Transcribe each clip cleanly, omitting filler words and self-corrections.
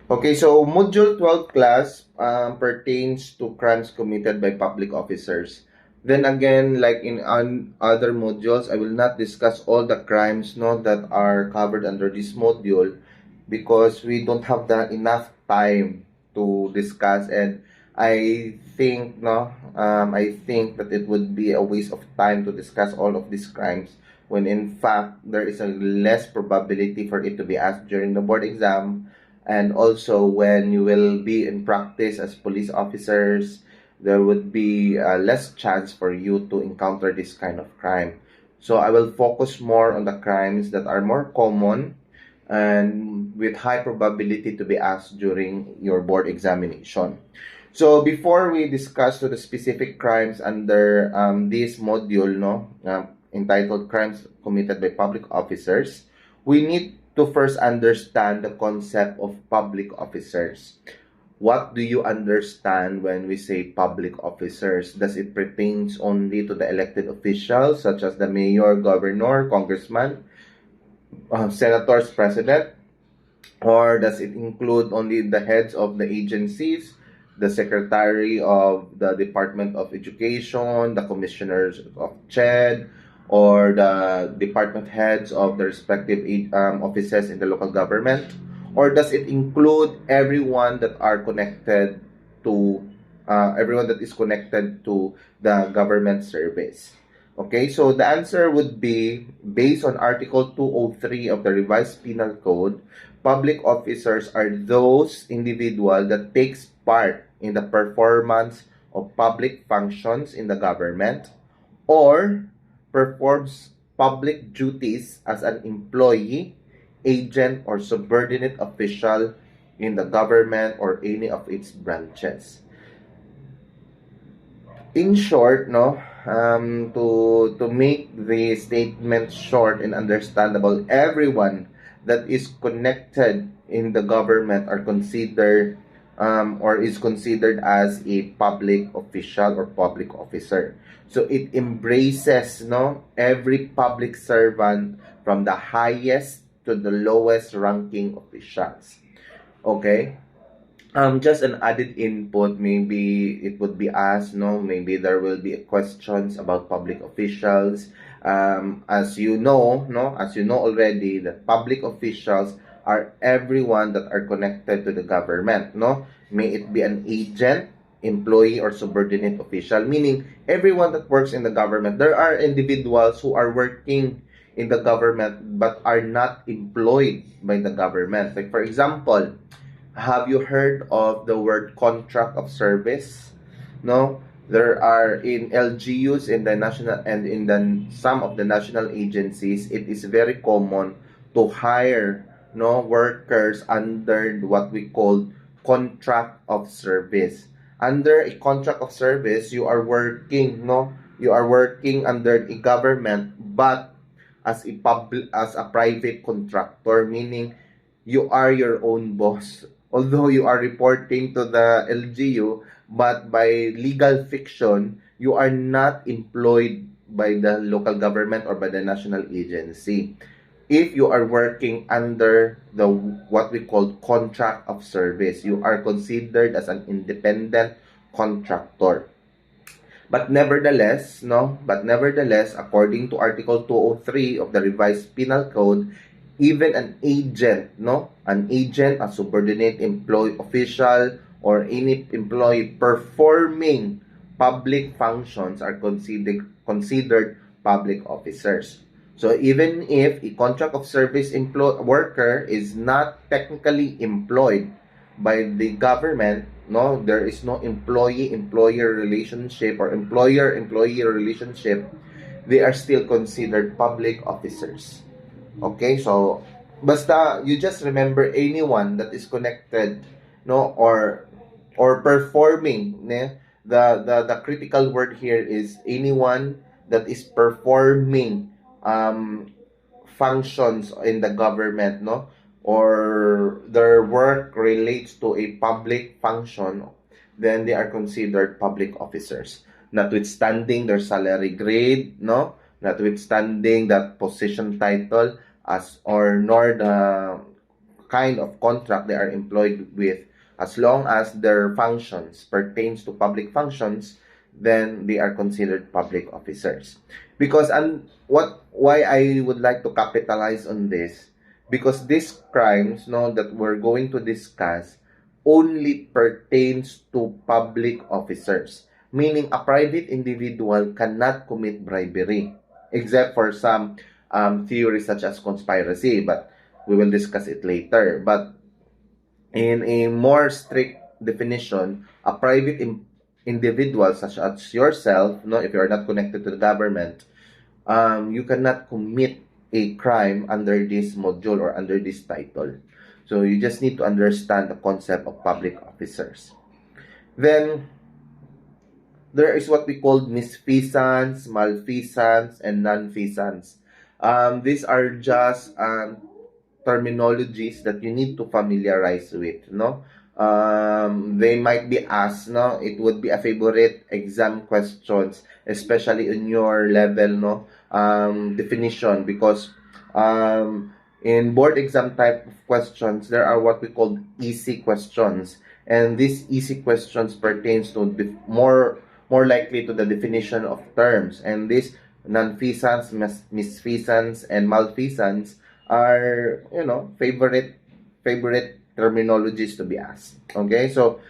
Okay, so Module 12 class pertains to crimes committed by public officers. Then again, like in other modules, I will not discuss all the crimes no, that are covered under this module because we don't have enough time to discuss, and I think that it would be a waste of time to discuss all of these crimes when in fact there is a less probability for it to be asked during the board exam, and also when you will be in practice as police officers, there would be less chance for you to encounter this kind of crime. So I will focus more on the crimes that are more common and with high probability to be asked during your board examination. So before we discuss to the specific crimes under this module, entitled Crimes Committed by Public Officers, we need to first understand the concept of public officers. What do you understand when we say public officers? Does it pertains only to the elected officials such as the mayor, governor, congressman, senators, president? Or does it include only the heads of the agencies, the secretary of the Department of Education, the commissioners of CHED, or the department heads of the respective offices in the local government? Or does it include everyone that are connected to everyone that is connected to the government service? Okay, so the answer would be based on Article 203 of the Revised Penal Code. Public officers are those individuals that takes part in the performance of public functions in the government or performs public duties as an employee, agent, or subordinate official in the government or any of its branches. In short, to make the statement short and understandable, everyone that is connected in the government are considered or is considered as a public official or public officer. So it embraces every public servant from the highest to the lowest ranking officials. Okay? Just an added input, maybe it would be asked, maybe there will be questions about public officials. As you know, already, that public officials are everyone that are connected to the government, May it be an agent, employee, or subordinate official, meaning everyone that works in the government. There are individuals who are working in the government but are not employed by the government. Like for example, have you heard of the word contract of service? No, there are in LGUs in the national and in the some of the national agencies. It is very common to hire workers under what we call contract of service. Under a contract of service, you are working you are working under a government but as a private contractor, meaning you are your own boss. Although you are reporting to the LGU, but by legal fiction, you are not employed by the local government or by the national agency. If you are working under the what we call contract of service, you are considered as an independent contractor. But nevertheless, according to Article 203 of the Revised Penal Code, even an agent, a subordinate employee official, or any employee performing public functions are considered public officers. So even if a contract of service worker is not technically employed by the government, there is no employee-employer relationship or employer-employee relationship, they are still considered public officers. Okay, so basta you just remember anyone that is connected, or performing, the critical word here is anyone that is performing functions in the government, or their work relates to a public function, then they are considered public officers, notwithstanding their salary grade, notwithstanding that position title, as or nor kind of contract they are employed with, as long as their functions pertains to public functions, then they are considered public officers. Because and why I would like to capitalize on this, because these crimes, no, that we're going to discuss only pertains to public officers, meaning a private individual cannot commit bribery, except for some theories such as conspiracy, but we will discuss it later. But in a more strict definition, a private individual such as yourself, no, if you are not connected to the government, you cannot commit a crime under this module or under this title. So you just need to understand the concept of public officers. Then there is what we call misfeasance, malfeasance, and nonfeasance. These are just terminologies that you need to familiarize with, no? They might be asked, no? It would be a favorite exam questions, especially in your level, no? Definition, because in board exam type of questions, there are what we call easy questions, and these easy questions pertains to more likely to the definition of terms, and this nonfeasance, misfeasance, and malfeasance are, favorite terminologies to be asked. Okay, so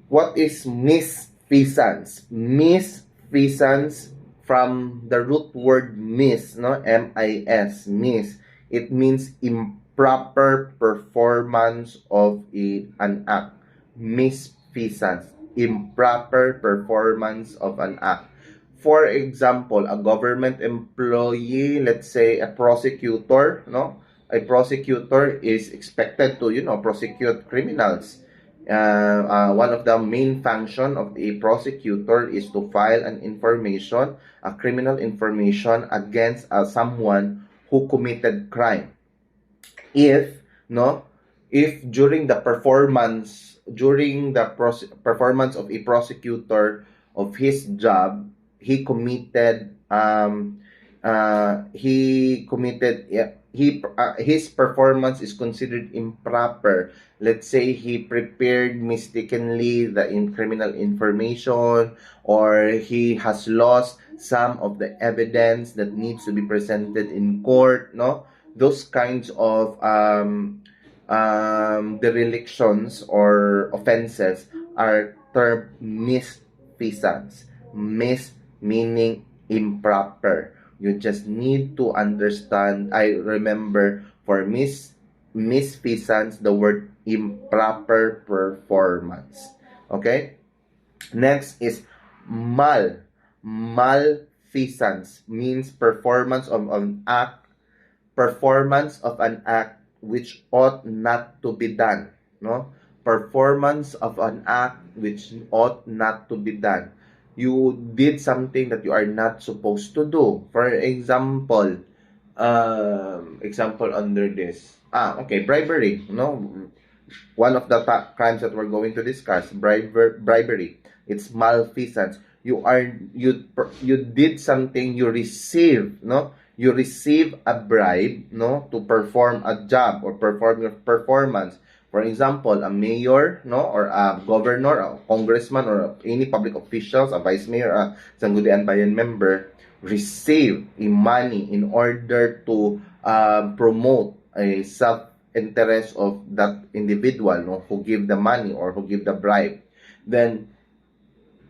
what is misfeasance? Misfeasance, from the root word mis, no, M-I-S, mis. It means improper performance of an act. Misfeasance, improper performance of an act. For example, a government employee, let's say a prosecutor, no? A prosecutor is expected to, prosecute criminals. One of the main function of a prosecutor is to file an information, a criminal information against someone who committed crime. If, no, if during the performance of a prosecutor of his job, he committed his performance is considered improper. Let's say he prepared mistakenly the criminal information, or he has lost some of the evidence that needs to be presented in court, no? Those kinds of derelictions or offenses are termed misfeasance. Mis meaning improper. You just need to understand. I remember for misfeasance, the word improper performance. Okay? Next is malfeasance, means performance of an act which ought not to be done, no? Performance of an act which ought not to be done. You did something that you are not supposed to do. For example, example under this. Okay, bribery, no? One of the crimes that we're going to discuss, bribery. It's malfeasance. You did something, you receive, no? You receive a bribe, no, to perform a job or perform your performance. For example, a mayor, no, or a governor, a congressman, or any public officials, a vice mayor, a Sangguniang Bayan member, receive a money in order to promote a self-interest of that individual, no, who give the money or who give the bribe. Then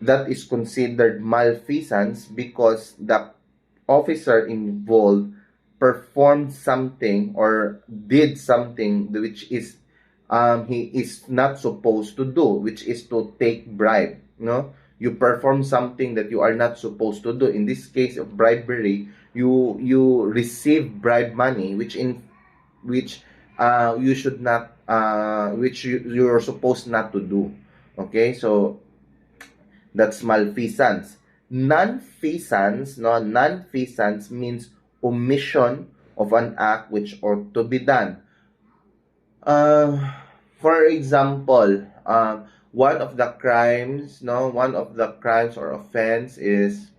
that is considered malfeasance because the officer involved performed something or did something which is he is not supposed to do, which is to take bribe. No, you perform something that you are not supposed to do. In this case of bribery, you receive bribe money, which you should not, which you're supposed not to do. Okay, so that's malfeasance. Non-feasance, no, non-feasance means omission of an act which ought to be done. For example, one of the crimes or offense is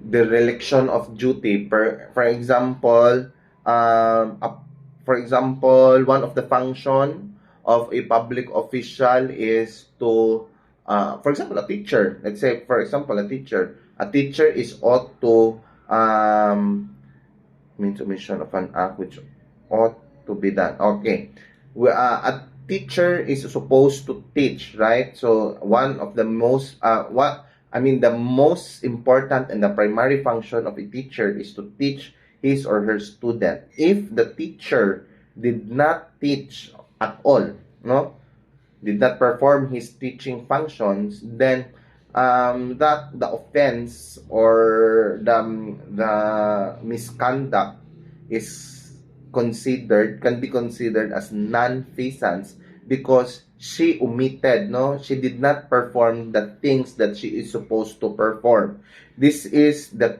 dereliction of duty. For example, for example, one of the function of a public official is to, for example, a teacher. Let's say, for example, a teacher. A teacher is ought to means omission of an act which ought to be done. Okay. A teacher is supposed to teach, right? So one of the most the most important and the primary function of a teacher is to teach his or her student. If the teacher did not teach at all, no, did not perform his teaching functions, then that the offense or the misconduct is can be considered as non-feasance because she omitted, no, she did not perform the things that she is supposed to perform. This is the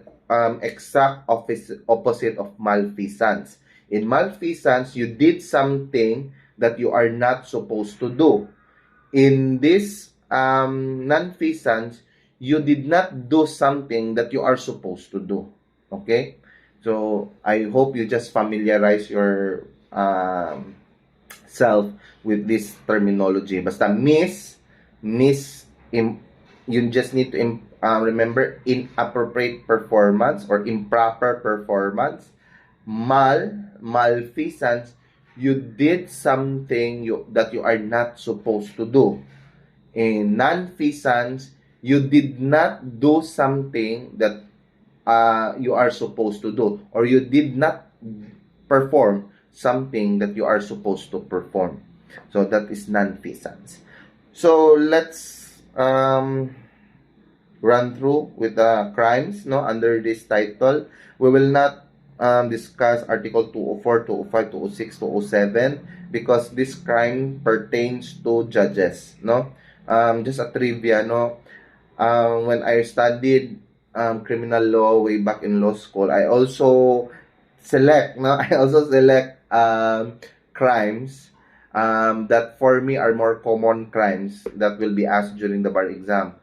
exact opposite of malfeasance. In malfeasance, you did something that you are not supposed to do. In this non-feasance, you did not do something that you are supposed to do. Okay? So, I hope you just familiarize your self with this terminology. Basta you just need to remember inappropriate performance or improper performance. Malfeasance, you did something that you are not supposed to do. In non-feasance, you did not do something that you are supposed to do, or you did not perform something that you are supposed to perform. So that is non-feasance. So let's run through with the crimes, no, under this title. We will not discuss Article 204, 205, 206, 207 because this crime pertains to judges, no. Just a trivia, no. When I studied criminal law way back in law school, I also select crimes that for me are more common crimes that will be asked during the bar exam.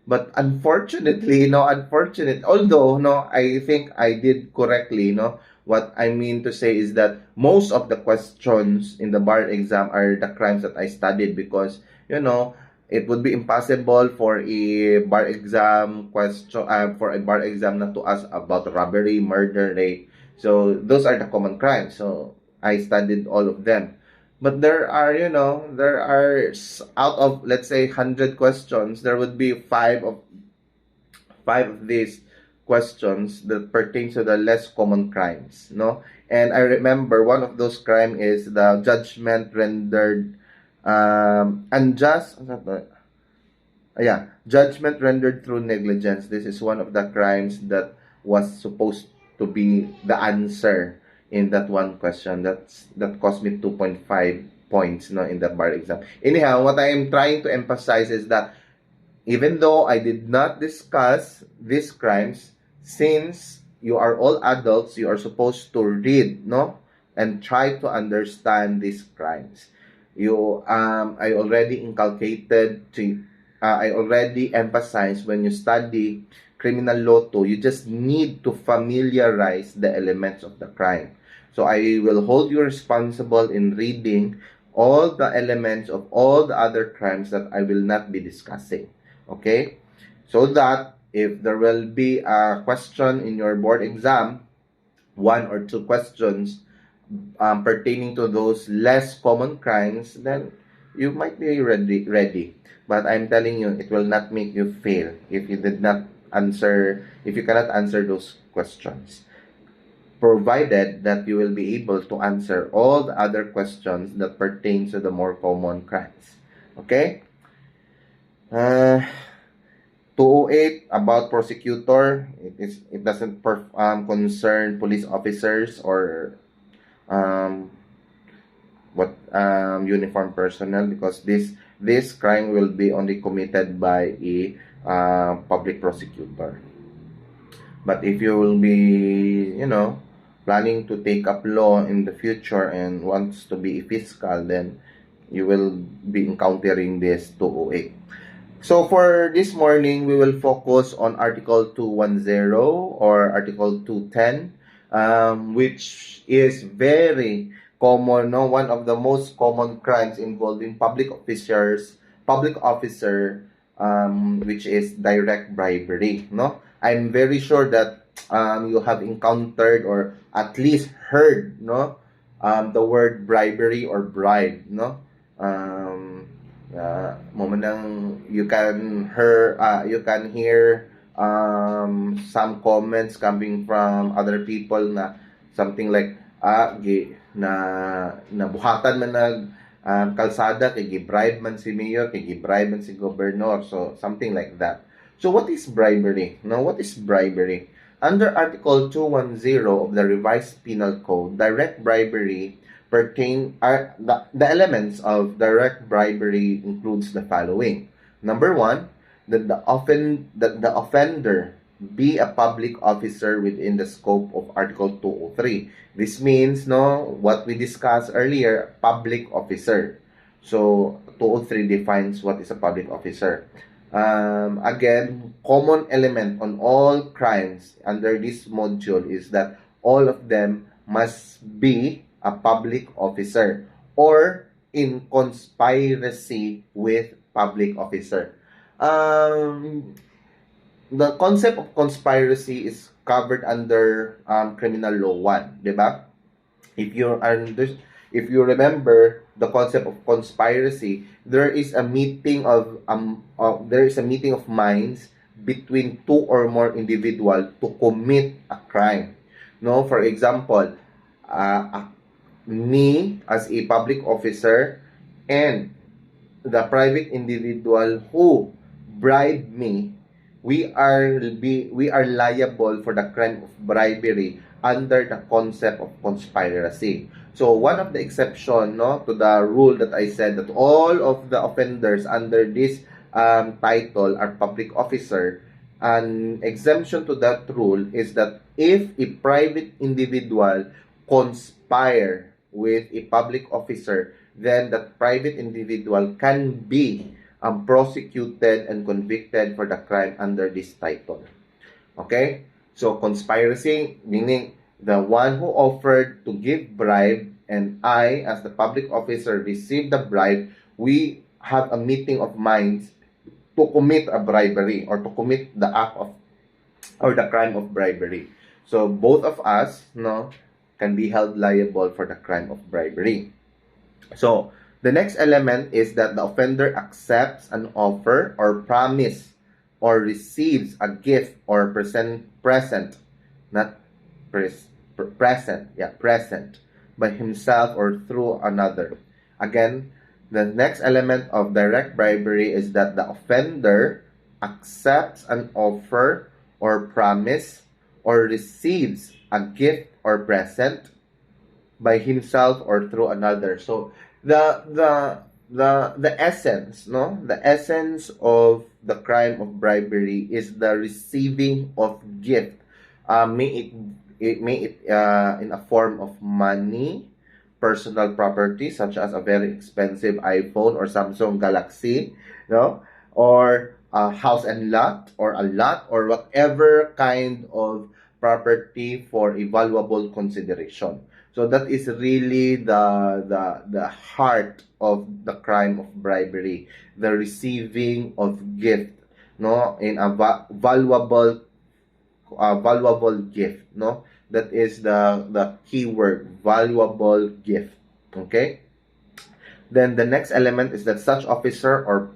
But unfortunately, although, no, I think I did correctly, no, what I mean to say is that most of the questions in the bar exam are the crimes that I studied because, it would be impossible for a bar exam not to ask about robbery, murder, rape. So those are the common crimes. So I studied all of them. But out of, let's say, 100 questions, there would be five of these questions that pertain to the less common crimes, no? And I remember one of those crime is the judgment rendered unjust. Judgment rendered through negligence. This is one of the crimes that was supposed to be the answer in that one question. That cost me 2.5 points, no, in the bar exam. Anyhow, what I am trying to emphasize is that even though I did not discuss these crimes, since you are all adults, you are supposed to read, no, and try to understand these crimes. I already I already emphasized when you study criminal law 2, you just need to familiarize the elements of the crime. So I will hold you responsible in reading all the elements of all the other crimes that I will not be discussing. Okay? So that if there will be a question in your board exam, one or two questions pertaining to those less common crimes, then you might be ready. But I'm telling you, it will not make you fail if you cannot answer those questions. Provided that you will be able to answer all the other questions that pertain to the more common crimes. Okay? 208 about prosecutor. It doesn't concern police officers or uniformed personnel because this crime will be only committed by a public prosecutor. But if you will be, planning to take up law in the future and wants to be a fiscal, then you will be encountering this 208. So for this morning, we will focus on Article 210 or Article 210. which is very common, no? One of the most common crimes involving public officer, which is direct bribery, no? I'm very sure that you have encountered or at least heard, no? The word bribery or bribe, no? Moment nang you can hear some comments coming from other people na something like nabuhatan man nag kalsada kay gibribe man si mayor, kay gibribe man si gobernador, so something like that. So what is bribery? Now, what is bribery? Under Article 210 of the Revised Penal Code, direct bribery the elements of direct bribery includes the following. Number one, that the offender be a public officer within the scope of Article 203. This means, no, what we discussed earlier, public officer. So 203 defines what is a public officer. Again, common element on all crimes under this module is that all of them must be a public officer or in conspiracy with public officer. The concept of conspiracy is covered under criminal law 1, di ba? If you remember the concept of conspiracy, there is a meeting of minds between two or more individuals to commit a crime. No, for example, me as a public officer and the private individual who bribed me, we are liable for the crime of bribery under the concept of conspiracy. So one of the exception, no, to the rule that I said that all of the offenders under this title are public officer, an exemption to that rule is that if a private individual conspire with a public officer, then that private individual can be prosecuted and convicted for the crime under this title. Okay? So, conspiracy, meaning the one who offered to give bribe and I, as the public officer, received the bribe, we have a meeting of minds to commit a bribery or to commit the act of or the crime of bribery. So, both of us, no, can be held liable for the crime of bribery. So, the next element is that the offender accepts an offer or promise or receives a gift or present by himself or through another. Again, the next element of direct bribery is that the offender accepts an offer or promise or receives a gift or present by himself or through another. So the essence, no, the essence of the crime of bribery is the receiving of gift. May it in a form of money, personal property such as a very expensive iPhone or Samsung Galaxy, no, or a house and lot or a lot or whatever kind of property for a valuable consideration. So that is really the heart of the crime of bribery, the receiving of gift, no, in a valuable gift, no. That is the key word, valuable gift. Okay. Then the next element is that such offer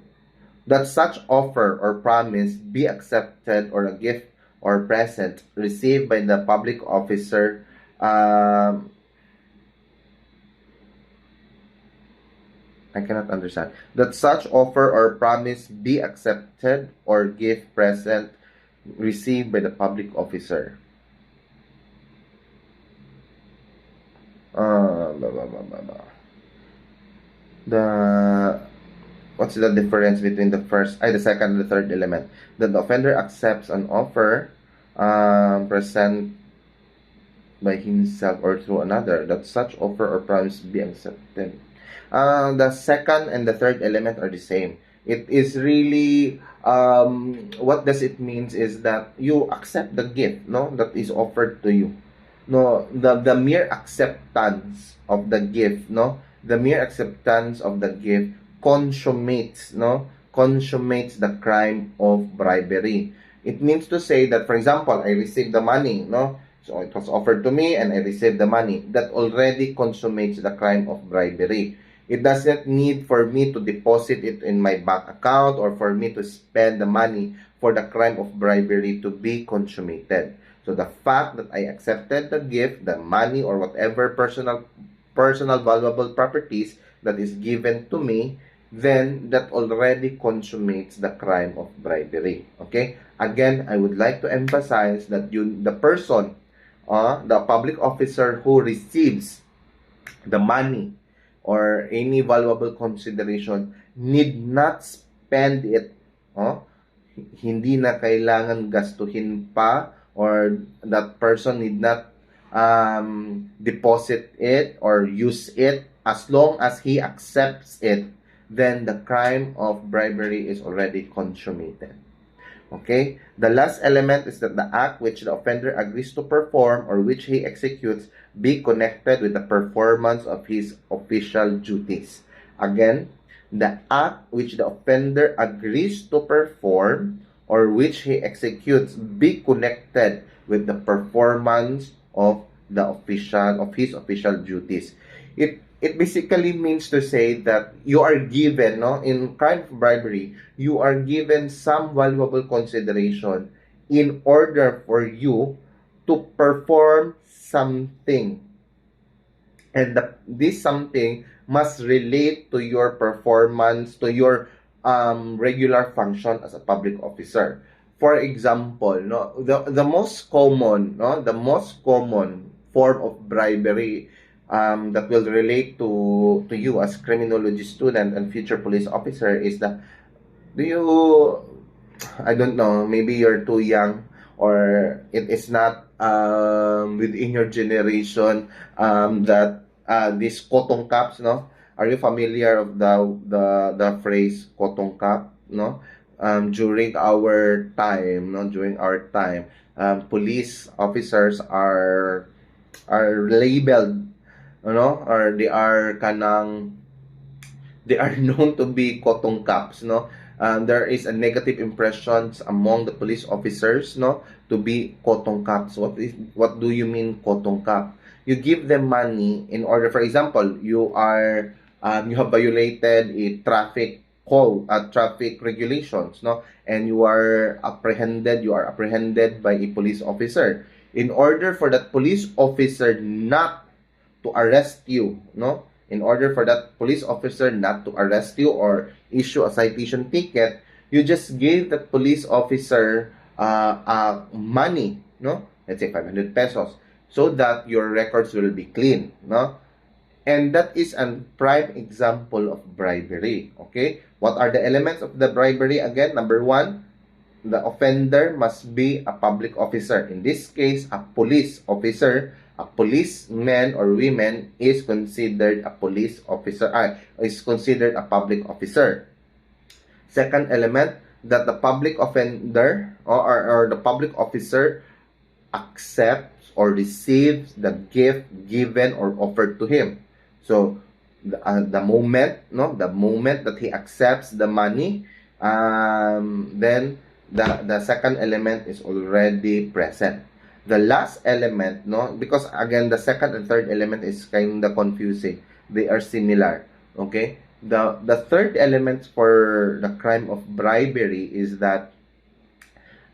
or promise be accepted or a gift or present received by the public officer I cannot understand. That such offer or promise be accepted or gift present received by the public officer. What's the difference between the second and the third element? That the offender accepts an offer present by himself or through another. That such offer or promise be accepted. The second and the third element are the same. It is really what does it means is that you accept the gift, no, that is offered to you. no, the mere acceptance of the gift, no, the mere acceptance of the gift consummates, no, consummates the crime of bribery. It means to say that, for example, I received the money, no, so it was offered to me and I received the money. That already consummates the crime of bribery. It doesn't need for me to deposit it in my bank account or for me to spend the money for the crime of bribery to be consummated. So the fact that I accepted the gift, the money, or whatever personal valuable properties that is given to me, then that already consummates the crime of bribery. Okay? Again, I would like to emphasize that the person, the public officer who receives the money or any valuable consideration need not spend it. Hindi na kailangan gastuhin pa, or that person need not deposit it or use it. As long as he accepts it, then the crime of bribery is already consummated. Okay? The last element is that the act which the offender agrees to perform or which he executes be connected with the performance of his official duties. Again, the act which the offender agrees to perform or which he executes be connected with the performance of his official duties. It basically means to say that you are given, no, in crime of bribery, you are given some valuable consideration in order for you to perform something, and this something must relate to your performance, to your regular function as a public officer. For example, no, the most common, no, the most common form of bribery that will relate to you as criminology student and future police officer is the, do you, I don't know, maybe you're too young or it is not within your generation, that these cotton caps, no? Are you familiar of the phrase cotton cap, no? During our time, no, during our time, police officers are labeled, or they are known to be cotton caps, no. There is a negative impressions among the police officers, no, to be cotton caps. What do you mean cotton cap? You give them money in order, for example, you have violated a traffic regulations, no, and you are apprehended by a police officer. In order for that police officer not to arrest you, no, in order for that police officer not to arrest you or issue a citation ticket, you just gave that police officer money, no, let's say 500 pesos, so that your records will be clean, no. And that is a prime example of bribery. Okay, what are the elements of the bribery? Again, number one, the offender must be a public officer. In this case, a police officer. A policeman or woman is considered a police officer, is considered a public officer. Second element, that the public offender or the public officer accepts or receives the gift given or offered to him. So the moment, no, the moment that he accepts the money, then the second element is already present. The last element, no, because again the second and third element is kind of confusing. They are similar. Okay, the third element for the crime of bribery is that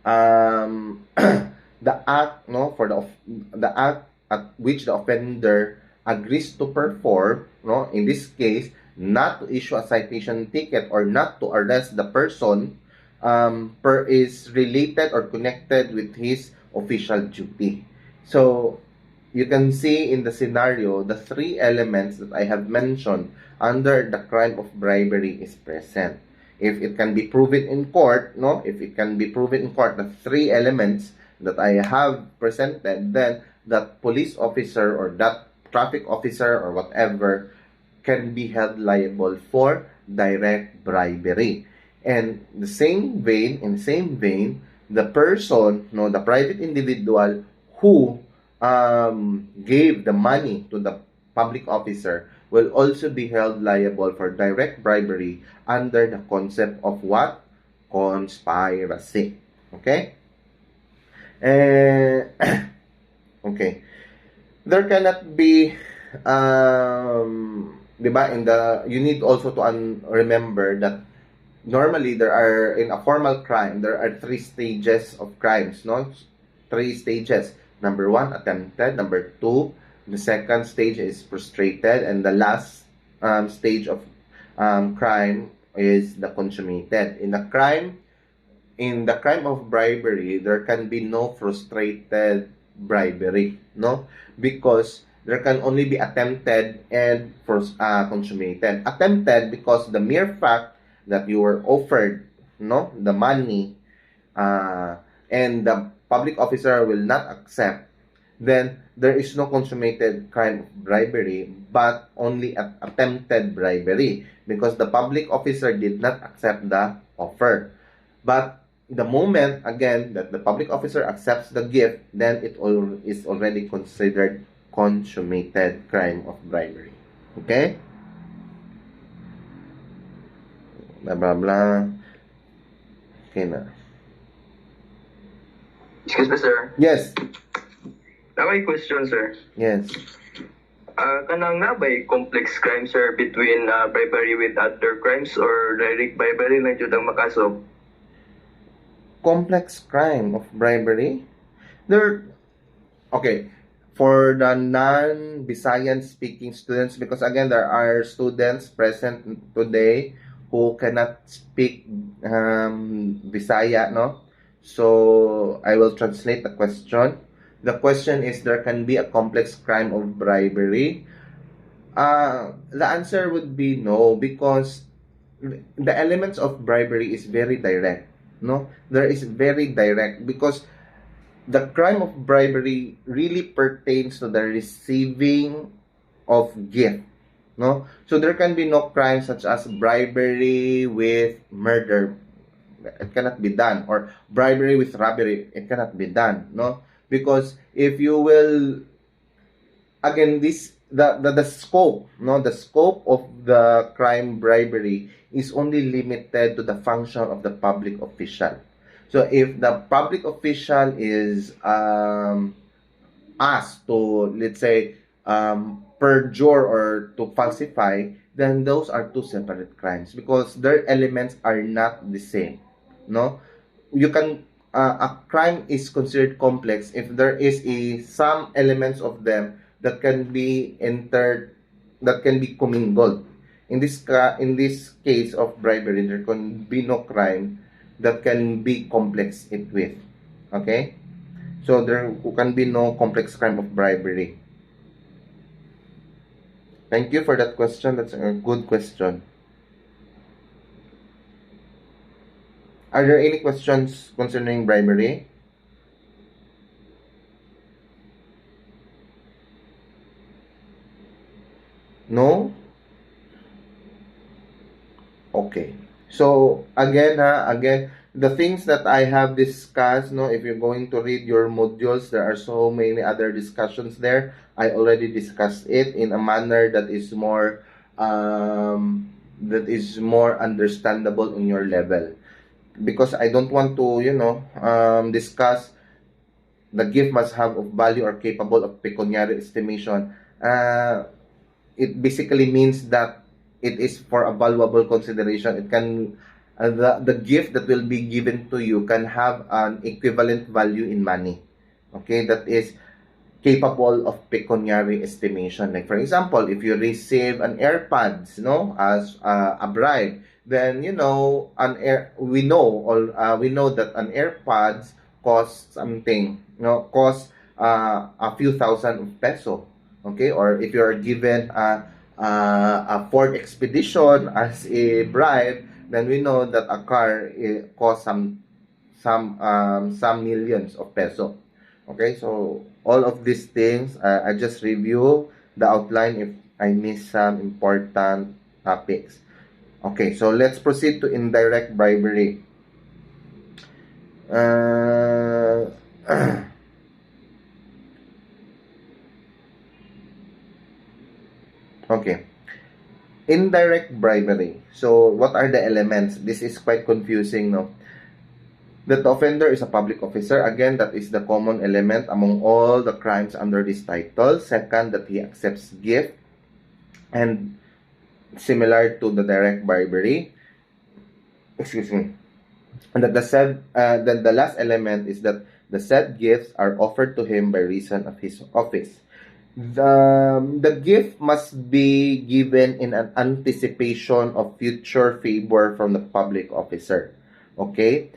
the act, no, for the act at which the offender agrees to perform, no, in this case, not to issue a citation ticket or not to arrest the person, is related or connected with his official duty. So you can see in the scenario the three elements that I have mentioned under the crime of bribery is present. If it can be proven in court, no, if it can be proven in court, the three elements that I have presented, then that police officer or that traffic officer or whatever can be held liable for direct bribery. And in the same vein, the person, no, the private individual who gave the money to the public officer will also be held liable for direct bribery under the concept of what? Conspiracy. Okay? And okay. There cannot be di ba, you need also to remember that normally there are, in a formal crime, there are three stages of crimes, no? Three stages. Number one, attempted. Number two, the second stage is frustrated, and the last stage of crime is the consummated. In the crime of bribery, there can be no frustrated bribery, no? Because there can only be attempted and consummated. Attempted because the mere fact that you were offered, no, the money, and the public officer will not accept, then there is no consummated crime of bribery, but only attempted bribery because the public officer did not accept the offer. But the moment, again, that the public officer accepts the gift, then it is already considered consummated crime of bribery. Okay? Blah, blah, blah. Okay na. Excuse me, sir. Yes. Na may question, sir. Yes. Kanang na ba'y complex crime, sir, between bribery with other crimes or direct bribery lang jud ang makasok? Complex crime of bribery? Okay, for the non-Visayan speaking students, because again, there are students present today who cannot speak Visaya, no? So, I will translate the question. The question is, there can be a complex crime of bribery? The answer would be no, because the elements of bribery is very direct, no? There is very direct, because the crime of bribery really pertains to the receiving of gift, no? So there can be no crime such as bribery with murder. It cannot be done. Or bribery with robbery. It cannot be done, no? Because if you will, again, the scope, no, the scope of the crime bribery is only limited to the function of the public official. So if the public official is asked to, let's say, perjure or to falsify, then those are two separate crimes because their elements are not the same, no? You can a crime is considered complex if there is some elements of them that can be entered, that can be commingled. In this case of bribery, there can be no crime that can be complex it with. Okay? So there can be no complex crime of bribery. Thank you for that question. That's a good question. Are there any questions concerning bribery? No? Okay. So, again, the things that I have discussed, no, if you're going to read your modules, there are so many other discussions there. I already discussed it in a manner that is more understandable on your level. Because I don't want to, discuss the gift must have of value or capable of pecuniary estimation. It basically means that it is for a valuable consideration. It can the gift that will be given to you can have an equivalent value in money. Okay, that is capable of pecuniary estimation. Like for example, if you receive an AirPods, no, as a bribe, then we know that an AirPods costs something, costs a few thousand of peso. Okay, or if you are given a Ford Expedition as a bribe, then we know that a car costs some millions of peso. Okay, so all of these things, I just review the outline if I miss some important topics. Okay, so let's proceed to indirect bribery. Okay. Indirect bribery. So, what are the elements? This is quite confusing, no? That the offender is a public officer. Again, that is the common element among all the crimes under this title. Second, that he accepts gift, and similar to the direct bribery. Excuse me. And that then the last element is that the said gifts are offered to him by reason of his office. The gift must be given in an anticipation of future favor from the public officer. Okay?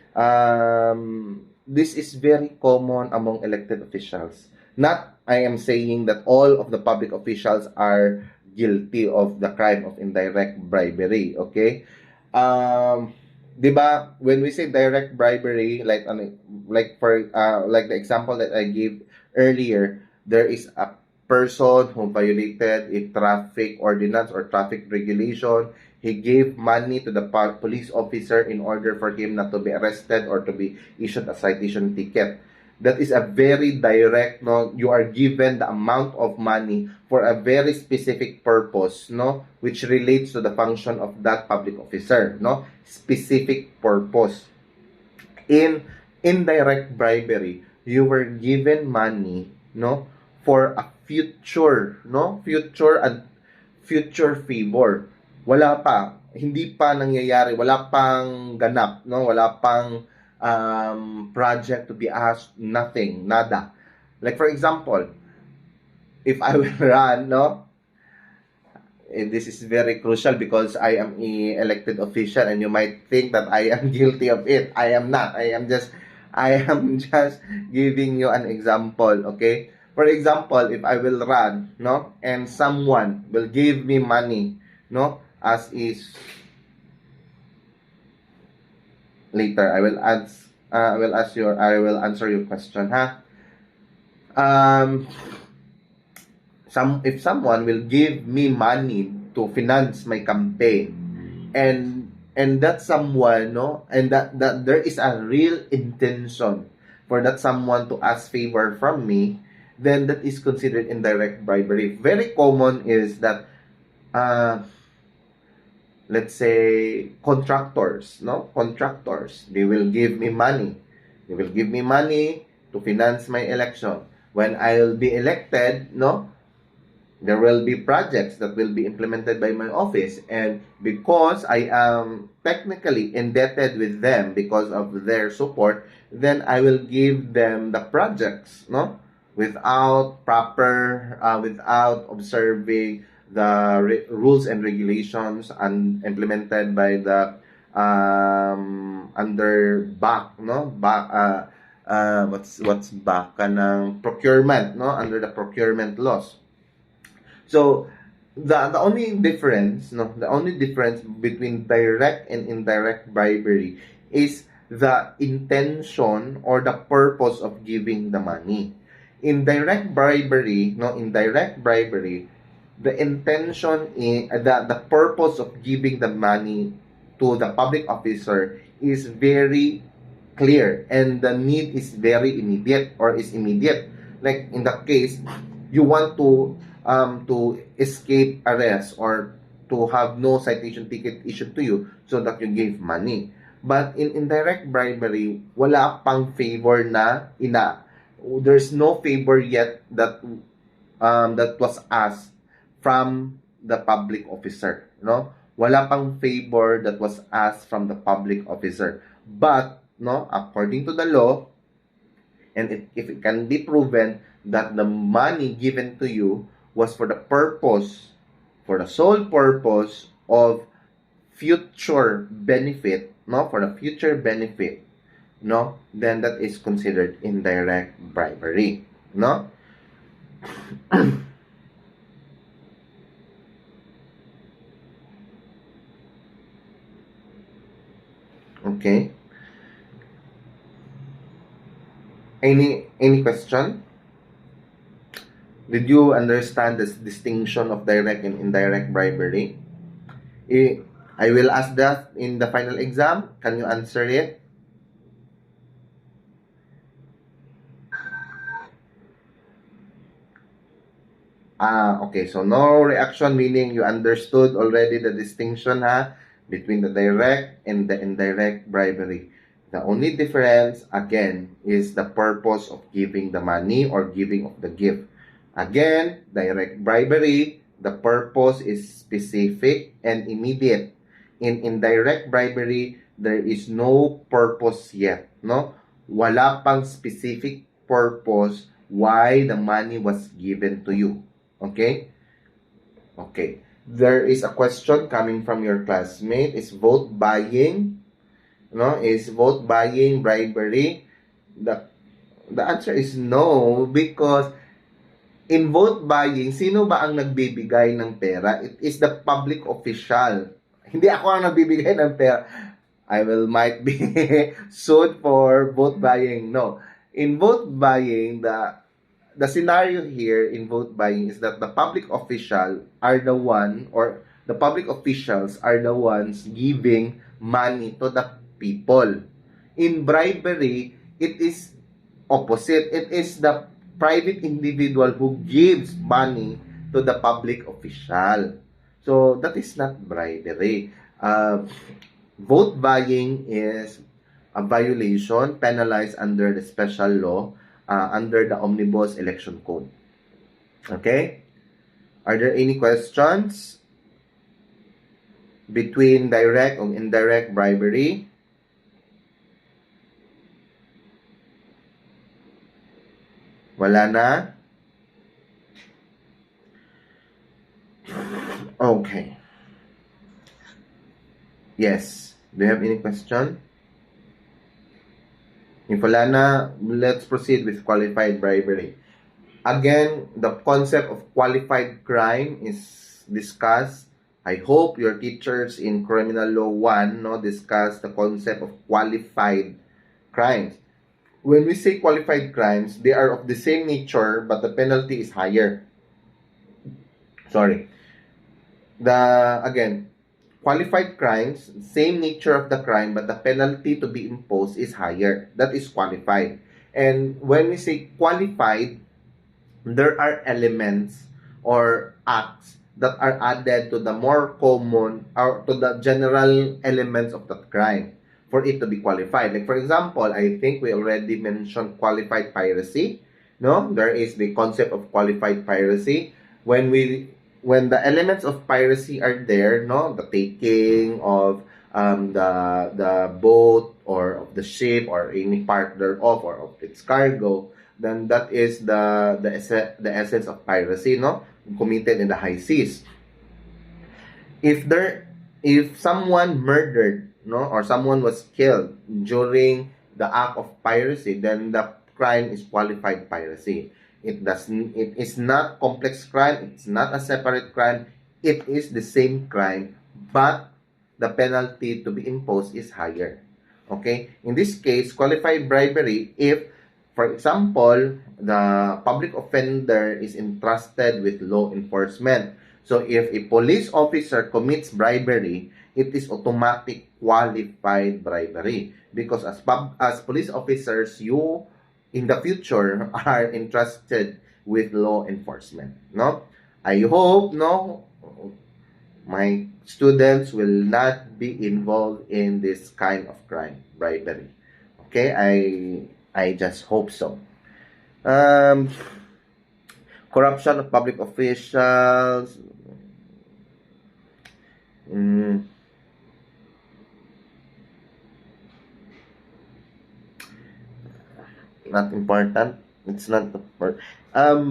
This is very common among elected officials. Not, I am saying that all of the public officials are guilty of the crime of indirect bribery. Okay? Um, 'Di ba, when we say direct bribery, like like the example that I gave earlier, there is a person who violated a traffic ordinance or traffic regulation. He gave money to the police officer in order for him not to be arrested or to be issued a citation ticket. That is a very direct, no? You are given the amount of money for a very specific purpose, no? Which relates to the function of that public officer, no? Specific purpose. In indirect bribery, you were given money, no, for a future, no, future favor. Wala pa, hindi pa nangyayari, wala pang ganap, no, wala pang project to be asked, nothing, nada. Like for example, if I will run, no, and this is very crucial because I am a elected official and you might think that I am guilty of it. I am not. I am just giving you an example, okay? For example, if I will run, no, and someone will give me money, no, as is later I will answer your question, ha? Um if someone will give me money to finance my campaign, and that someone, no, and that there is a real intention for that someone to ask favor from me, then that is considered indirect bribery. Very common is that uh let's say contractors, no, contractors, they will give me money, to finance my election. When I'll be elected, no, there will be projects that will be implemented by my office, and because I am technically indebted with them because of their support, then I will give them the projects, no, without observing the rules and regulations and implemented by the under back, no, back what's back kanang procurement, no, under the procurement laws. So the only difference, no, the only difference between direct and indirect bribery is the intention or the purpose of giving the money. Indirect bribery, the intention in the purpose of giving the money to the public officer is very clear, and the need is very immediate or is immediate. Like in that case, you want to escape arrest or to have no citation ticket issued to you, so that you gave money. But in indirect bribery, wala pang favor na there's no favor yet that was asked from the public officer, no? Wala pang favor that was asked from the public officer. But, no, according to the law, and if it can be proven that the money given to you was for the sole purpose of future benefit, no, for the future benefit, no, then that is considered indirect bribery, no. Okay, any question? Did you understand this distinction of direct and indirect bribery? I will ask that in the final exam. Can you answer it? Okay, so no reaction, meaning you understood already the distinction between the direct and the indirect bribery. The only difference, again, is the purpose of giving the money or giving of the gift. Again, direct bribery, the purpose is specific and immediate. In indirect bribery, there is no purpose yet, no? Wala pang specific purpose why the money was given to you. Okay? Okay. There is a question coming from your classmate. Is vote buying, no? Is vote buying bribery? The answer is no, because in vote buying, sino ba ang nagbibigay ng pera? It is the public official. Hindi ako ang nagbibigay ng pera. I might be sued for vote buying. No. In vote buying, the scenario here in vote buying is that the public official are the one, or the public officials are the ones giving money to the people. In bribery, it is opposite. It is the private individual who gives money to the public official. So that is not bribery. Vote buying is a violation penalized under the special law under the Omnibus Election Code. Okay? Are there any questions between direct or indirect bribery? Wala na? Okay. Yes. Do you have any question? If wala na, let's proceed with qualified bribery. Again, the concept of qualified crime is discussed. I hope your teachers in Criminal Law 1 discuss the concept of qualified crimes. When we say qualified crimes, they are of the same nature but the penalty is higher. Sorry. Again, qualified crimes, same nature of the crime, but the penalty to be imposed is higher. That is qualified. And when we say qualified, there are elements or acts that are added to the more common or to the general elements of that crime for it to be qualified. Like for example, I think we already mentioned qualified piracy. No, there is the concept of qualified piracy. When the elements of piracy are there, no, the taking of the boat or of the ship or any part thereof or of its cargo, then that is the essence of piracy, no, committed in the high seas. If someone murdered, no, or someone was killed during the act of piracy, then the crime is qualified piracy. It is not complex crime, it's not a separate crime, it is the same crime, but the penalty to be imposed is higher. Okay? In this case, qualified bribery, if, for example, the public offender is entrusted with law enforcement. So if a police officer commits bribery, it is automatic qualified bribery, because as police officers, you in the future are entrusted with law enforcement, no? I hope, no, my students will not be involved in this kind of crime, bribery. Okay, I just hope so. Corruption of public officials. Not important. It's not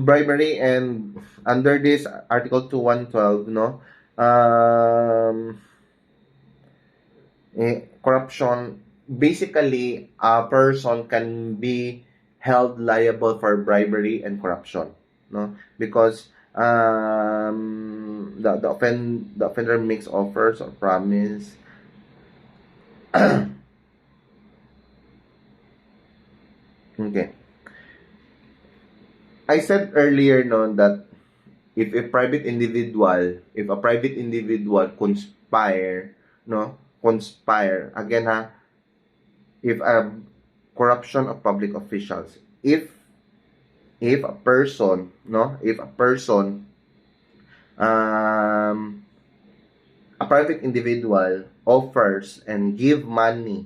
bribery, and under this Article 2112, no, corruption, basically a person can be held liable for bribery and corruption, no, because the offender makes offers or promise. Okay. I said earlier, no, that if a private individual conspire, again, if a corruption of public officials, if a person um, a private individual offers and give money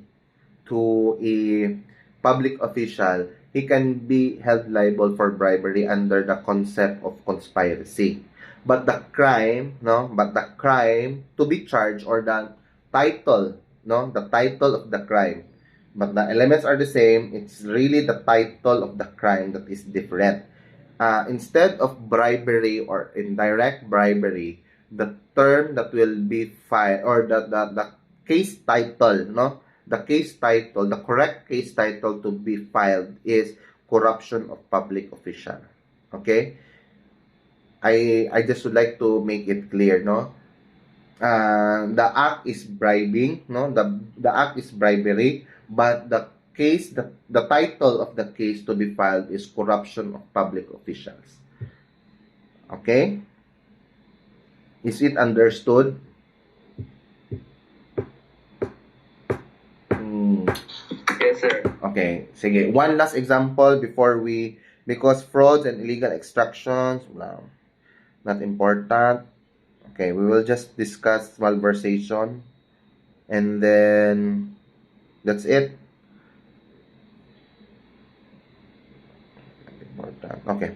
to a public official, he can be held liable for bribery under the concept of conspiracy. But the crime, no, but the crime to be charged, or the title, no, the title of the crime, but the elements are the same. It's really the title of the crime that is different. Instead of bribery or indirect bribery, the term that will be filed, or the case title, no, the case title, the correct case title to be filed is corruption of public official. Okay? I just would like to make it clear, no? The act is bribing, no? The act is bribery, but the title of the case to be filed is corruption of public officials. Okay? Is it understood? Yes, sir. Okay, sige. One last example before we, because frauds and illegal extractions, no, not important. Okay, we will just discuss malversation, and then that's it. Important. Okay.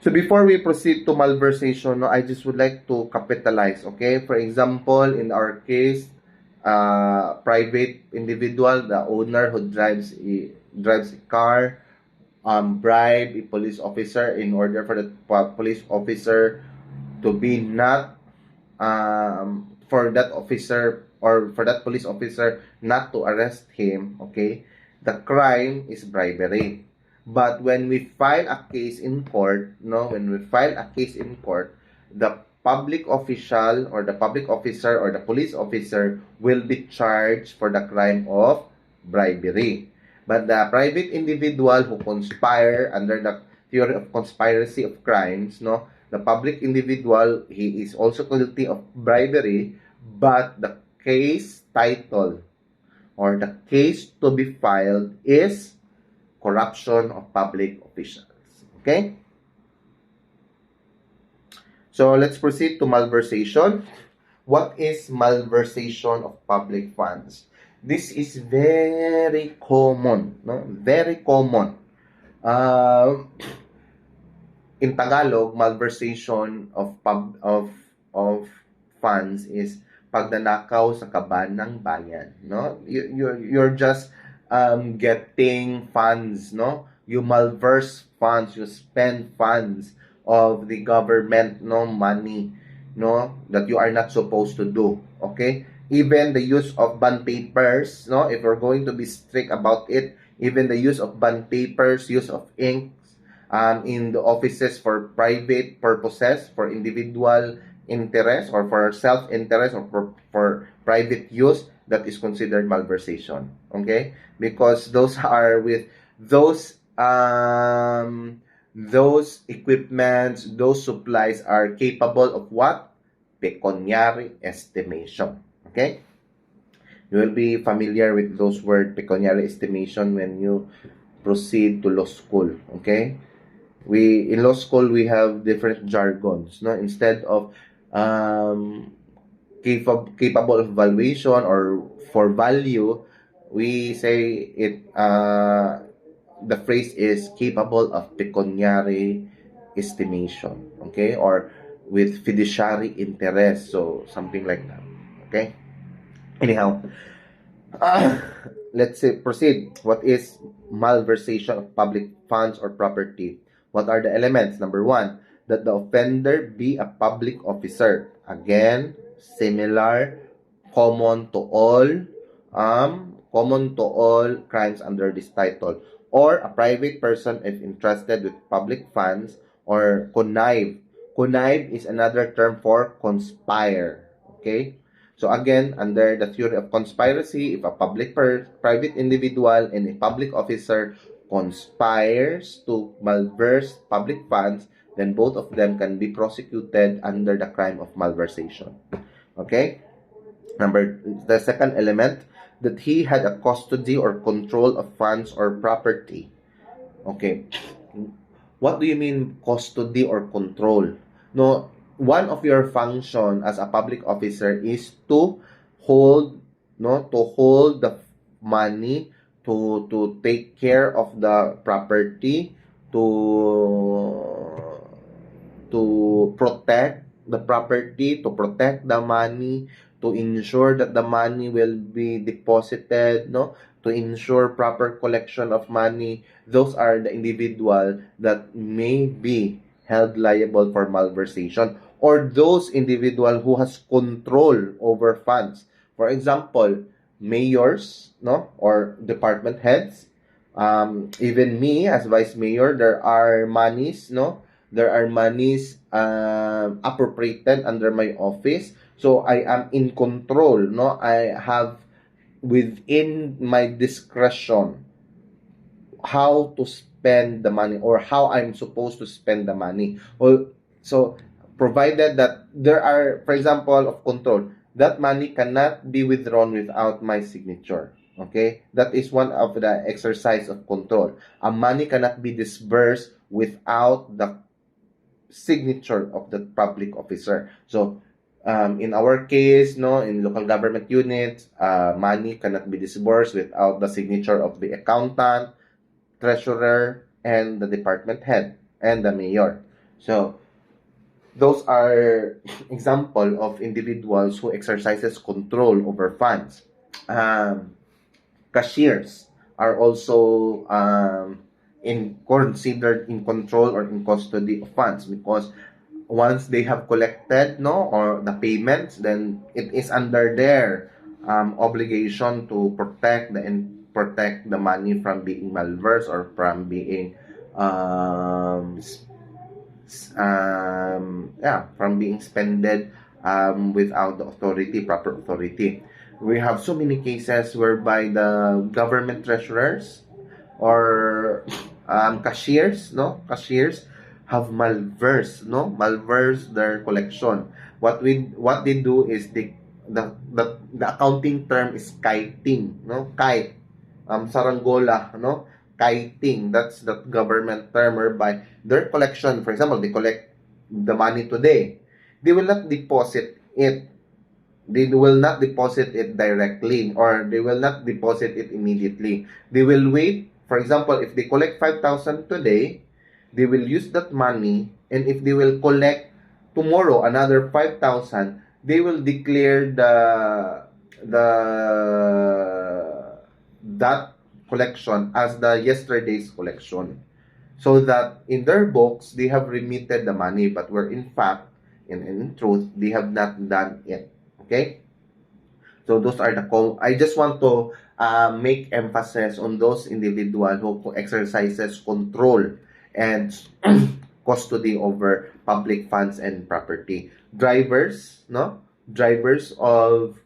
So before we proceed to malversation, no, I just would like to capitalize, okay? For example, in our case, private individual, the owner who drives a car, bribe a police officer in order for the police officer to be not, for that officer, or for that police officer not to arrest him, okay? The crime is bribery. But when we file a case in court, no, when we file a case in court, the public official, or the public officer, or the police officer will be charged for the crime of bribery. But the private individual who conspire under the theory of conspiracy of crimes, no, the public individual, he is also guilty of bribery, but the case title, or the case to be filed, is corruption of public officials. Okay? So let's proceed to malversation. What is malversation of public funds? This is very common, no? Very common. In Tagalog, malversation of funds is pagnanakaw sa kaban ng bayan, no? You're just getting funds, no? You malverse funds, you spend funds of the government, no, money, no, that you are not supposed to do. Okay? Even the use of bond papers, no, if we're going to be strict about it, even the use of bond papers, use of ink, in the offices for private purposes, for individual interest, or for self-interest, or for private use, that is considered malversation. Okay? Because those are with those equipments, those supplies are capable of what? Pecuniary estimation. Okay? You will be familiar with those words, pecuniary estimation, when you proceed to law school. Okay? In law school, we have different jargons. No? Instead of capable of valuation, or for value, we say it, the phrase is capable of pecuniary estimation, okay, or with fiduciary interest, so something like that. Okay, anyhow, let's say proceed. What is malversation of public funds or property? What are the elements? Number one, that the offender be a public officer. Again, similar, common to all crimes under this title, or a private person if entrusted with public funds, or connive. Connive is another term for conspire. Okay? So again, under the theory of conspiracy, if a private individual and a public officer conspires to malverse public funds, then both of them can be prosecuted under the crime of malversation. Okay? The second element, that he had a custody or control of funds or property. Okay. What do you mean custody or control? No, one of your function as a public officer is to hold, no, to hold the money, to take care of the property, to protect the property, to protect the money, to ensure that the money will be deposited, no, to ensure proper collection of money. Those are the individual that may be held liable for malversation, or those individual who has control over funds. For example, mayors, no, or department heads. Even me as vice mayor, there are monies, no, there are monies appropriated under my office, so I am in control, no, I have within my discretion how to spend the money, or how I'm supposed to spend the money. Well, so provided that there are, for example, of control, that money cannot be withdrawn without my signature. Okay, that is one of the exercise of control. A money cannot be disbursed without the signature of the public officer. So, in our case, no, in local government units, money cannot be disbursed without the signature of the accountant, treasurer, and the department head, and the mayor. So, those are example of individuals who exercises control over funds. Um, Cashiers are also considered in control or in custody of funds, because once they have collected, no, or the payments, then it is under their obligation to protect the money from being malversed, or from being um, from being spended without the proper authority. We have so many cases whereby the government treasurers, or cashiers, no, cashiers have malverse their collection. What they do is the accounting term is kiting, no, kite, saranggola, no, kiting. That's the government term whereby their collection, for example, they collect the money today, they will not deposit it. They will not deposit it directly, or they will not deposit it immediately. They will wait. For example, if they collect 5,000 today, they will use that money, and if they will collect tomorrow another 5,000, they will declare the that collection as the yesterday's collection, so that in their books they have remitted the money, but where in fact, in truth, they have not done it. Okay, so those are the I just want to make emphasis on those individual who exercises control and custody over public funds and property. Drivers, no, drivers of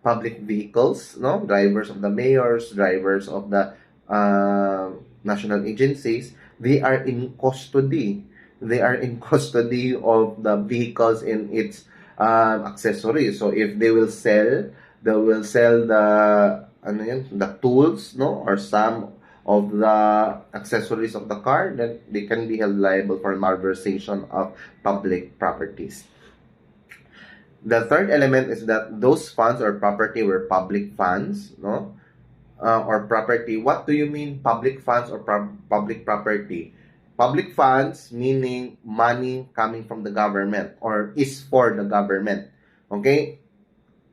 public vehicles, no, drivers of the mayors, drivers of the national agencies, they are in custody. They are in custody of the vehicles in its accessories. So if they will sell the tools, no, or some of the accessories of the car, then they can be held liable for malversation of public properties. The third element is that those funds or property were public funds, no, or property. What do you mean public funds or public property? Public funds meaning money coming from the government or is for the government. Okay?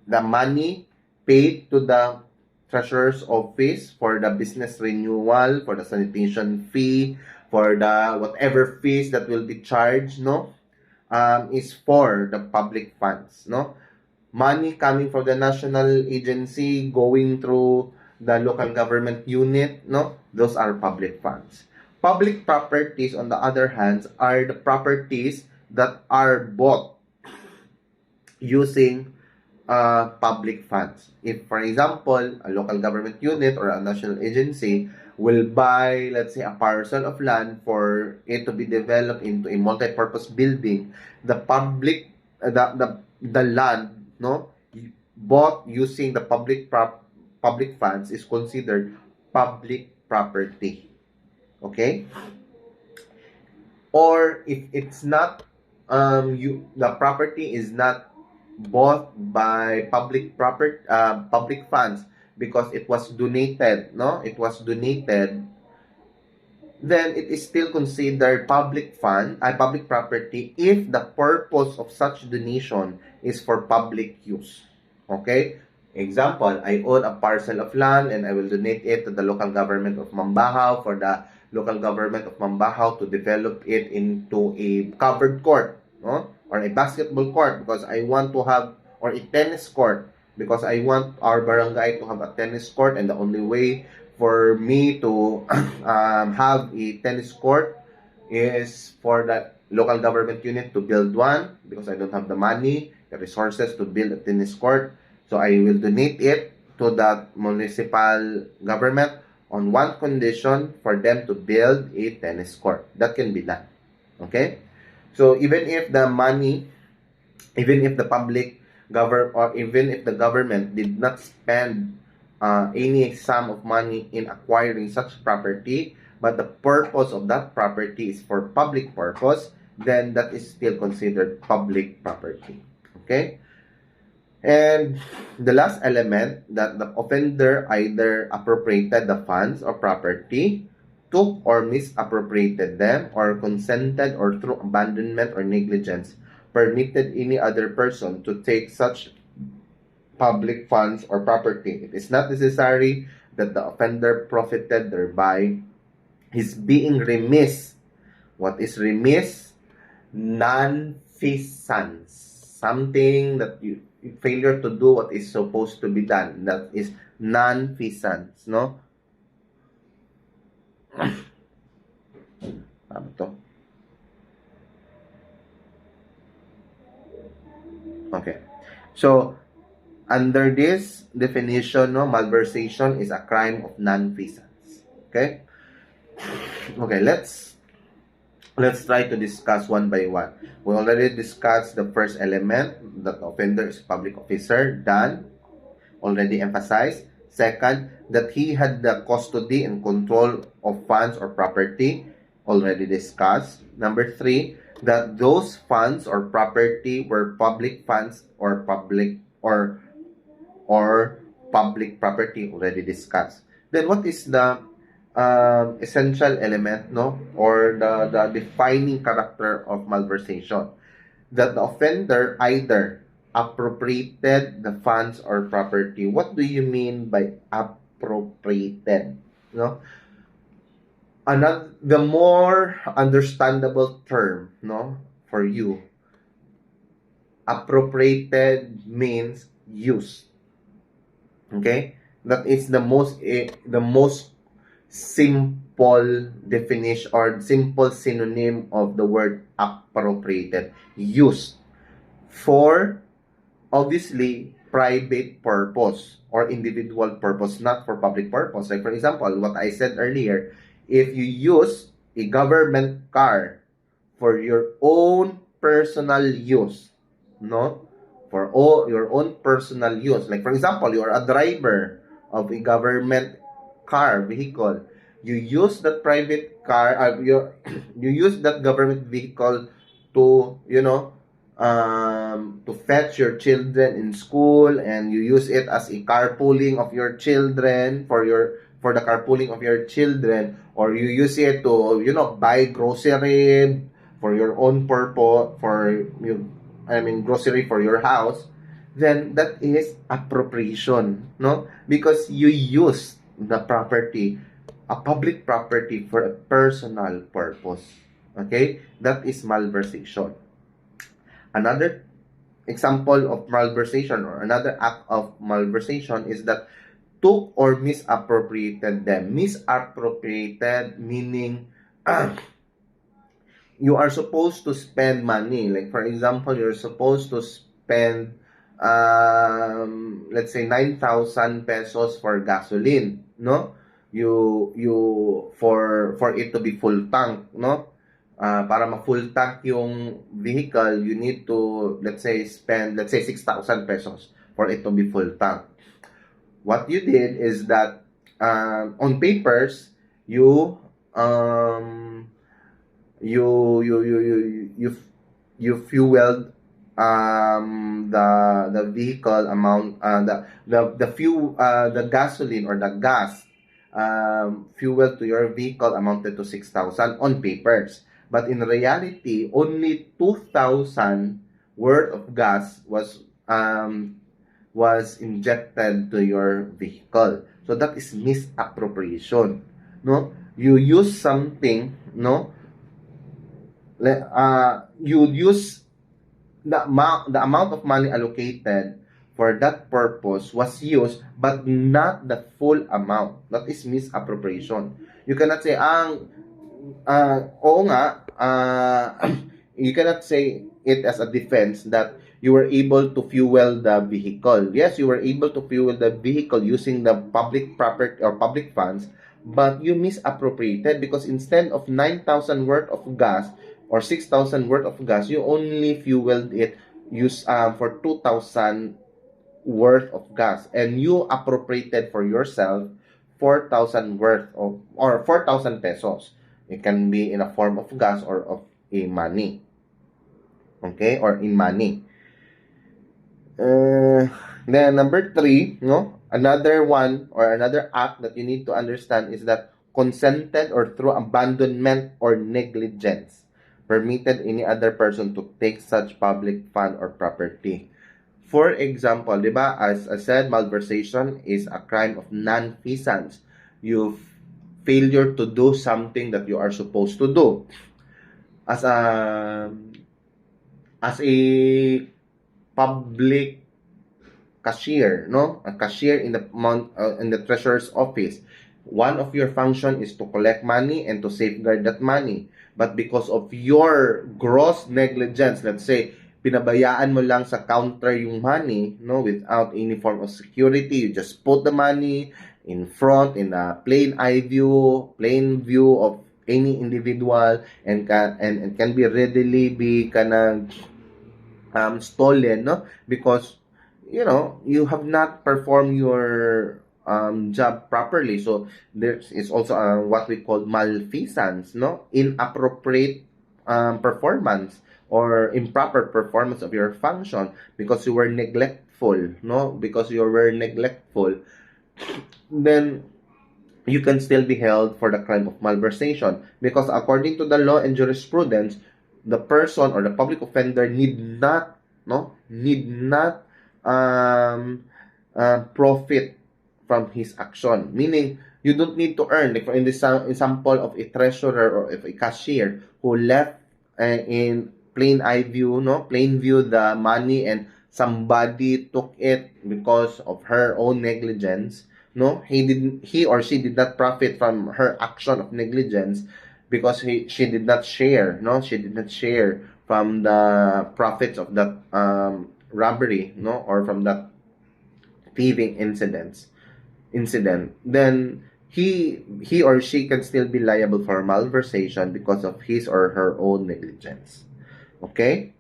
The money paid to the treasurer's office for the business renewal, for the sanitation fee, for the whatever fees that will be charged, no, is for the public funds, no. Money coming from the national agency going through the local government unit, no, those are public funds. Public properties, on the other hand, are the properties that are bought using public funds. If, for example, a local government unit or a national agency will buy, let's say, a parcel of land for it to be developed into a multi-purpose building, the public, the land, no, bought using the public funds is considered public property. Okay? Or if it's not the property is not bought by public funds because it was donated, no? It was donated, then it is still considered public property if the purpose of such donation is for public use. Okay? Example, I own a parcel of land and I will donate it to the local government of Mambahaw for the local government of Mambahaw to develop it into a covered court, no? Or a basketball court because I want to have, or a tennis court because I want our barangay to have a tennis court, and the only way for me to have a tennis court is for the local government unit to build one because I don't have the money, the resources to build a tennis court. So I will donate it to the municipal government on one condition, for them to build a tennis court. That can be done. Okay? So even if the money, even if the public government, or even if the government did not spend any sum of money in acquiring such property, but the purpose of that property is for public purpose, then that is still considered public property. Okay? And the last element, that the offender either appropriated the funds or property, took or misappropriated them, or consented or through abandonment or negligence permitted any other person to take such public funds or property. It is not necessary that the offender profited thereby. He's being remiss. What is remiss? Nonfeasance. Something that you failure to do what is supposed to be done. That is nonfeasance, no? Ano to? Okay. So, under this definition, no, malversation is a crime of nonfeasance. Okay? Okay, let's try to discuss one by one. We already discussed the first element, that the offender is a public officer, done, already emphasized. Second, that he had the custody and control of funds or property, already discussed. Number 3, that those funds or property were public funds or public property, already discussed. Then what is the essential element, no, or the defining character of malversation? That the offender either appropriated the funds or property. What do you mean by appropriated? No, another, the more understandable term, no, for you, appropriated means use. Okay, that is the most simple definition or simple synonym of the word appropriated. Used for, obviously, private purpose or individual purpose, not for public purpose. Like for example, what I said earlier, if you use a government car for your own personal use, no, for all your own personal use, like for example, you are a driver of a government car vehicle, you use that private car, you use that government vehicle to, to fetch your children in school, and you use it as a carpooling of your children, for the carpooling of your children, or you use it to, buy grocery for your own purpose, grocery for your house, then that is appropriation, no? Because you use the property, a public property, for a personal purpose. Okay? That is malversation. Another example of malversation, or another act of malversation, is that took or misappropriated them. Misappropriated meaning you are supposed to spend money. Like for example, you're supposed to spend let's say 9,000 pesos for gasoline, no? You for it to be full tank, no? Para ma-full tank yung vehicle, you need to, let's say, spend, 6,000 pesos for it to be full tank. What you did is that on papers, you you fueled the vehicle amount, the gasoline or the gas fuel to your vehicle amounted to 6,000 on papers, but in reality only 2,000 worth of gas was injected to your vehicle. So that is misappropriation. No, you use something. No, you use the amount of money allocated for that purpose was used, but not the full amount. That is misappropriation. You cannot say oo nga, you cannot say it as a defense that you were able to fuel the vehicle. Yes, you were able to fuel the vehicle using the public property or public funds, but you misappropriated because instead of 9,000 worth of gas or 6,000 worth of gas, you only fueled it for 2,000 worth of gas, and you appropriated for yourself 4,000 worth of, or 4,000 pesos. It can be in a form of gas or of a money. Okay? Or in money. Then number 3, no? Another one or another act that you need to understand is that consented or through abandonment or negligence permitted any other person to take such public fund or property. For example, di ba, as I said, malversation is a crime of non-feasance. You failure to do something that you are supposed to do. As a public cashier, no? A cashier in the treasurer's office. One of your function is to collect money and to safeguard that money. But because of your gross negligence, let's say, pinabayaan mo lang sa counter yung money, no, without any form of security, you just put the money in front in a plain view of any individual, and can be readily be stolen, no, because you have not performed your job properly. So there is also what we call malfeasance, no, inappropriate performance or improper performance of your function because you were neglectful, no, then you can still be held for the crime of malversation, because according to the law and jurisprudence, the person or the public offender need not profit from his action. Meaning, you don't need to earn. Like for in this example of a treasurer or of a cashier who left in plain view the money, and somebody took it because of her own negligence. No, he or she did not profit from her action of negligence because she did not share. No, she did not share from the profits of that robbery, no, or from that thieving incident. Then he or she can still be liable for malversation because of his or her own negligence. Okay?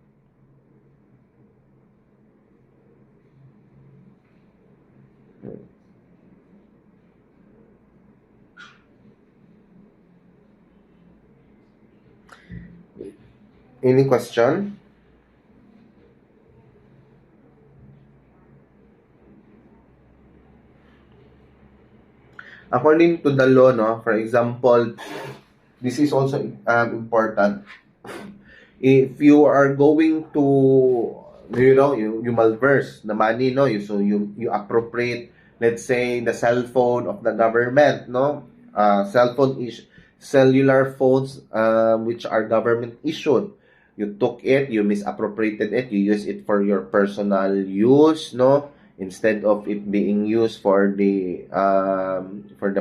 Any question? According to the law, no, for example, this is also important. If you are going to, you malverse the money, no, you appropriate, let's say, the cell phone of the government, no, cellular phones, which are government issued. You took it, you misappropriated it, you use it for your personal use, no, instead of it being used for the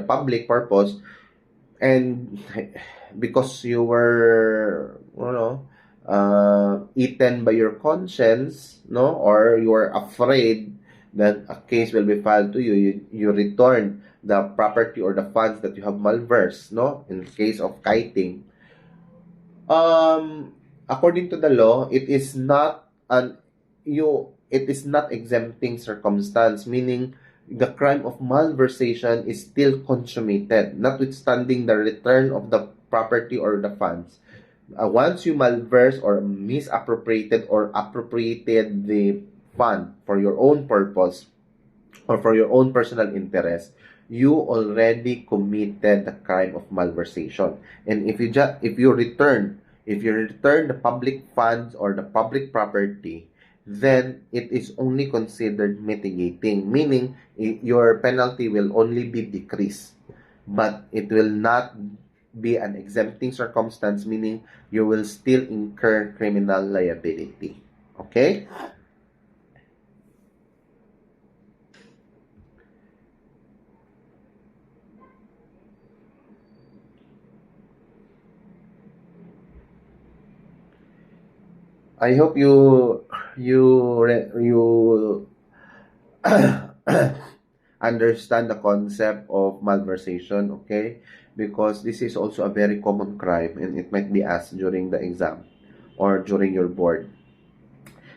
public purpose, and because you were, eaten by your conscience, no, or you are afraid that a case will be filed to you return the property or the funds that you have malversed, no, in case of kiting. According to the law, it is not exempting circumstance, meaning the crime of malversation is still consummated, notwithstanding the return of the property or the funds. Once you malverse or misappropriated or appropriated the fund for your own purpose or for your own personal interest, you already committed the crime of malversation. And if you return the public funds or the public property, then it is only considered mitigating, meaning your penalty will only be decreased, but it will not be an exempting circumstance, meaning you will still incur criminal liability. Okay? I hope you understand the concept of malversation, okay? Because this is also a very common crime and it might be asked during the exam or during your board.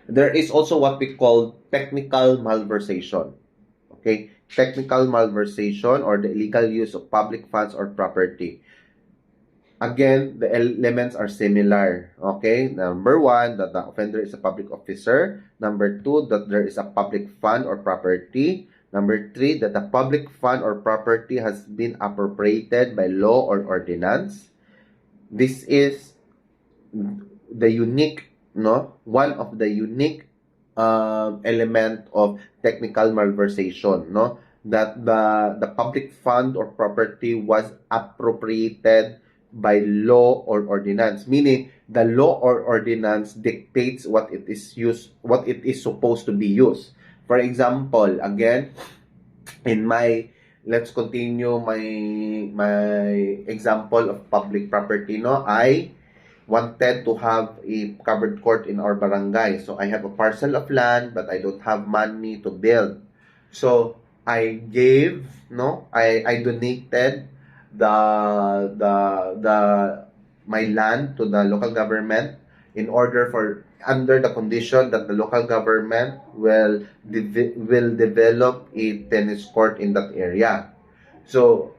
There is also what we call technical malversation, okay? Technical malversation or the illegal use of public funds or property. Again, the elements are similar. Okay? Number one, that the offender is a public officer. Number two, that there is a public fund or property. Number three, that the public fund or property has been appropriated by law or ordinance. This is the unique, no? One of the unique element of technical malversation, no? That the public fund or property was appropriated by law or ordinance, meaning the law or ordinance dictates what it is supposed to be used. For example, again, in my let's continue my example of public property, no? I wanted to have a covered court in our barangay. So I have a parcel of land, but I don't have money to build. So I gave, no, I donated the my land to the local government in order for under the condition that the local government will develop a tennis court in that area. So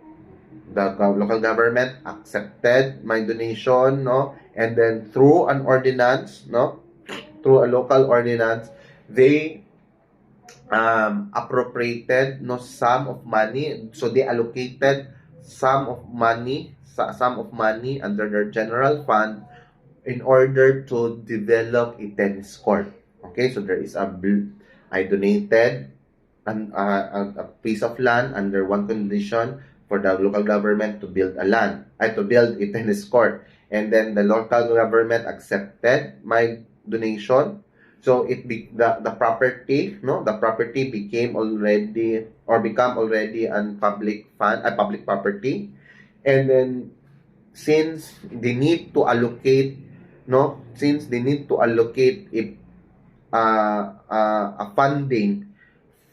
the local government accepted my donation, no, and then through an ordinance, no, through a local ordinance, they appropriated, no, sum of money. So they allocated sum of money under their general fund in order to develop a tennis court. Okay, so there is I donated a piece of land under one condition for the local government to build to build a tennis court, and then the local government accepted my donation. So the property, no, the property became already or become already a public property, and then since they need to allocate, no, since they need to allocate a funding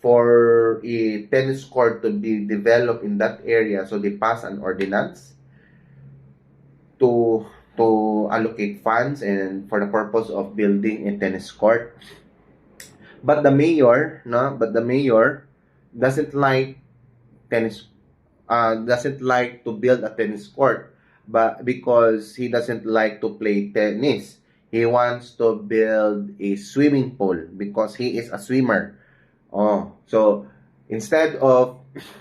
for a tennis court to be developed in that area, so they pass an ordinance to allocate funds and for the purpose of building a tennis court. But the mayor, no, but the mayor doesn't like tennis doesn't like to build a tennis court, but because he doesn't like to play tennis, he wants to build a swimming pool because he is a swimmer. Oh, so instead of,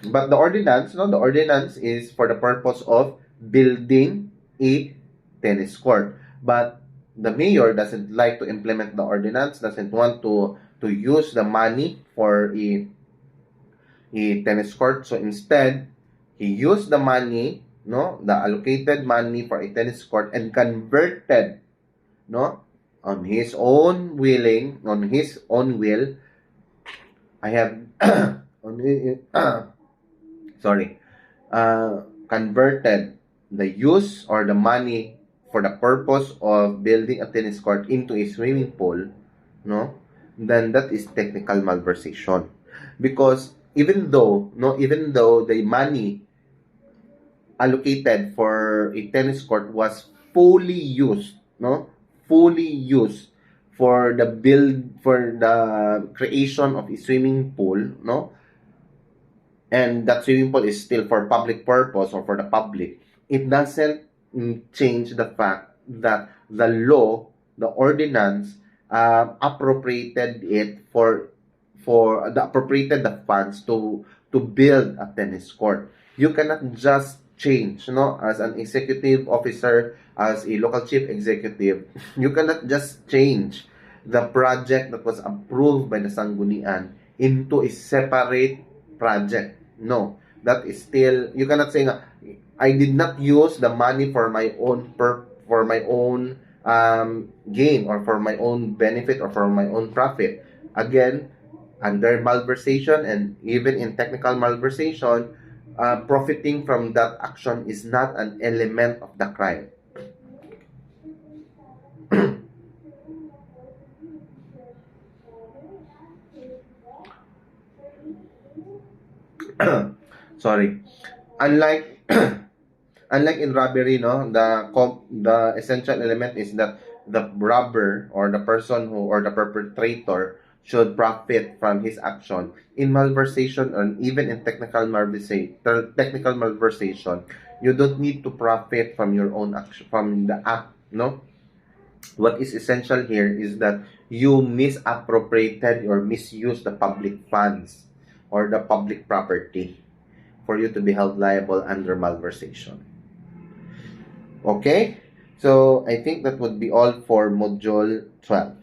but the ordinance, no, the ordinance is for the purpose of building a tennis court. But the mayor doesn't like to implement the ordinance, doesn't want to use the money for a tennis court. So instead, he used the money, no, the allocated money for a tennis court and converted, no, on his own will. I have sorry, converted the use or the money for the purpose of building a tennis court into a swimming pool, no, then that is technical malversation. Because even though the money allocated for a tennis court was fully used, no, fully used for the creation of a swimming pool, no, and that swimming pool is still for public purpose or for the public, it doesn't change the fact that the law, the ordinance, appropriated it appropriated the funds to build a tennis court. You cannot just change, as an executive officer, as a local chief executive, you cannot just change the project that was approved by the Sanggunian into a separate project. No, that is still, you cannot say nga, I did not use the money for my own gain, or for my own benefit, or for my own profit. Again, under malversation, and even in technical malversation, profiting from that action is not an element of the crime. Sorry. Unlike unlike in robbery, the essential element is that the robber, or the person who, or the perpetrator, should profit from his action. In malversation, and even in technical malversation, you don't need to profit from your own action, from the act, no. What is essential here is that you misappropriated or misused the public funds, or the public property, for you to be held liable under malversation. Okay? So, I think that would be all for Module 12.